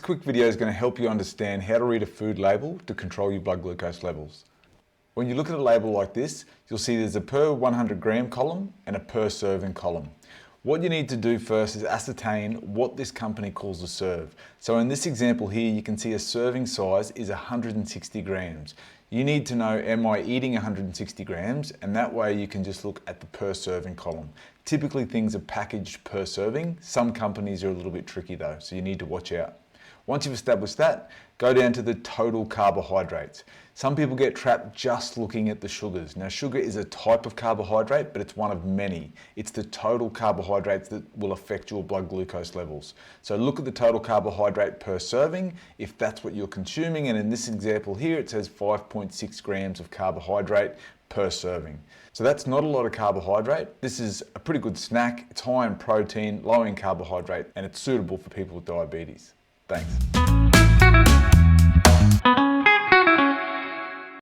quick video is going to help you understand how to read a food label to control your blood glucose levels. When you look at a label like this, you'll see there's a per 100 gram column and a per serving column. What you need to do first is ascertain what this company calls a serve. So in this example here, you can see a serving size is 160 grams. You need to know, am I eating 160 grams? And that way you can just look at the per serving column. Typically things are packaged per serving. Some companies are a little bit tricky though, so you need to watch out. Once you've established that, go down to the total carbohydrates. Some people get trapped just looking at the sugars. Now, sugar is a type of carbohydrate, but it's one of many. It's the total carbohydrates that will affect your blood glucose levels. So look at the total carbohydrate per serving, if that's what you're consuming. And in this example here, it says 5.6 grams of carbohydrate per serving. So that's not a lot of carbohydrate. This is a pretty good snack. It's high in protein, low in carbohydrate, and it's suitable for people with diabetes. Thanks.